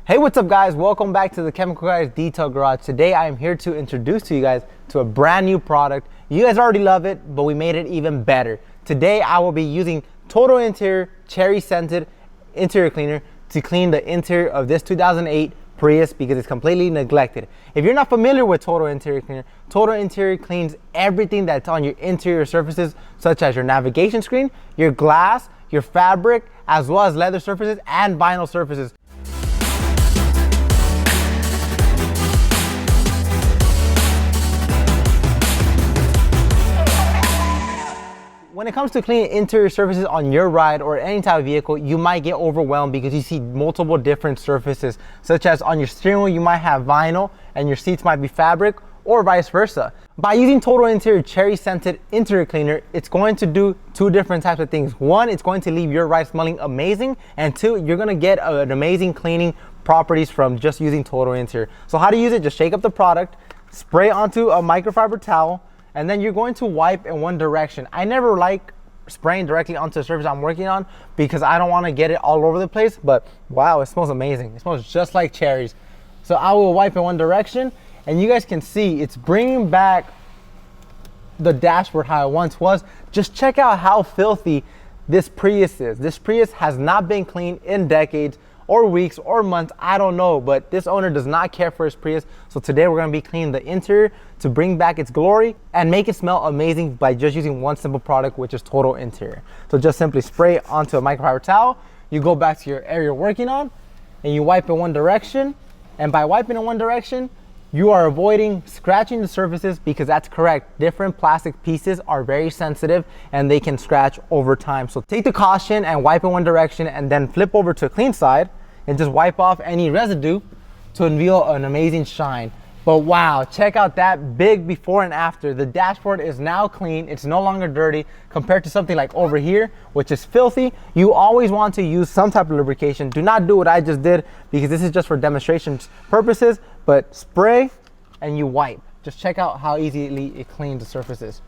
Hey, what's up guys? Welcome back to the Chemical Guys Detail Garage. Today I am here to introduce to you guys to a brand new product. You guys already love it, but we made it even better. Today I will be using Total Interior Cherry Scented Interior Cleaner to clean the interior of this 2008 Prius because it's completely neglected. If you're not familiar with Total Interior Cleaner, Total Interior cleans everything that's on your interior surfaces, such as your navigation screen, your glass, your fabric, as well as leather surfaces and vinyl surfaces. When it comes to cleaning interior surfaces on your ride or any type of vehicle, you might get overwhelmed because you see multiple different surfaces, such as on your steering wheel, you might have vinyl and your seats might be fabric, or vice versa. By using Total Interior Cherry Scented Interior Cleaner, it's going to do two different types of things. One, it's going to leave your ride smelling amazing, and two, you're gonna get an amazing cleaning properties from just using Total Interior. So how to use it, just shake up the product, spray onto a microfiber towel, and then you're going to wipe in one direction. I never like spraying directly onto the surface I'm working on because I don't want to get it all over the place, but wow, it smells amazing. It smells just like cherries. So I will wipe in one direction, and you guys can see it's bringing back the dashboard how it once was. Just check out how filthy this Prius is. This Prius has not been cleaned in decades or weeks or months, I don't know, but this owner does not care for his Prius. So today we're gonna be cleaning the interior to bring back its glory and make it smell amazing by just using one simple product, which is Total Interior. So just simply spray onto a microfiber towel, you go back to your area you're working on, and you wipe in one direction. And by wiping in one direction, you are avoiding scratching the surfaces, because that's correct. Different plastic pieces are very sensitive and they can scratch over time. So take the caution and wipe in one direction, and then flip over to a clean side and just wipe off any residue to unveil an amazing shine. But wow, check out that big before and after. The dashboard is now clean. It's no longer dirty compared to something like over here, which is filthy. You always want to use some type of lubrication. Do not do what I just did, because this is just for demonstration purposes, but spray and you wipe. Just check out how easily it cleans the surfaces.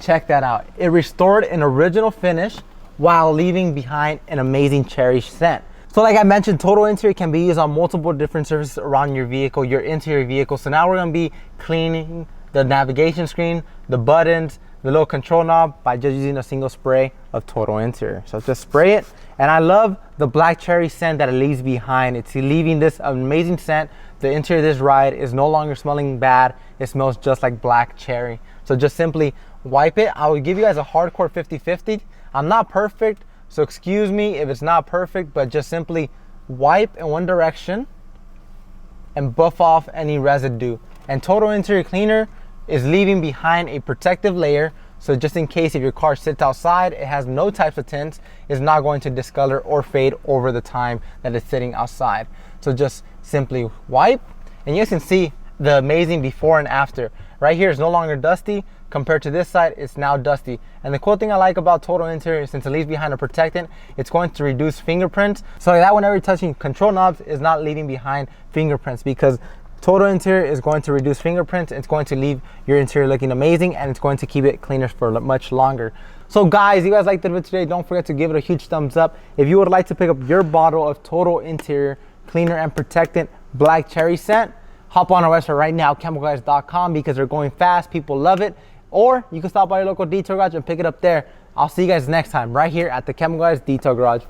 Check that out. It restored an original finish while leaving behind an amazing cherry scent. So like I mentioned, Total Interior can be used on multiple different surfaces around your vehicle, your interior vehicle. So now we're gonna be cleaning the navigation screen, the buttons, the little control knob by just using a single spray of Total Interior. So just spray it. And I love the black cherry scent that it leaves behind. It's leaving this amazing scent. The interior of this ride is no longer smelling bad. It smells just like black cherry. So just simply wipe it. I will give you guys a hardcore 50-50. I'm not perfect, so excuse me if it's not perfect, but just simply wipe in one direction and buff off any residue. And Total Interior Cleaner is leaving behind a protective layer, so just in case if your car sits outside, it has no types of tints, it's not going to discolor or fade over the time that it's sitting outside. So just simply wipe, and you guys can see the amazing before and after. Right here is no longer dusty. Compared to this side, it's now dusty. And the cool thing I like about Total Interior, since it leaves behind a protectant, it's going to reduce fingerprints, so that whenever you're touching control knobs, is not leaving behind fingerprints, because Total Interior is going to reduce fingerprints. It's going to leave your interior looking amazing, and it's going to keep it cleaner for much longer. So guys, you guys liked the video today, don't forget to give it a huge thumbs up. If you would like to pick up your bottle of Total Interior Cleaner and Protectant Black Cherry Scent, hop on our website right now, chemicalguys.com, because they're going fast, people love it. Or you can stop by your local detail garage and pick it up there. I'll see you guys next time right here at the Chemical Guys Detail Garage.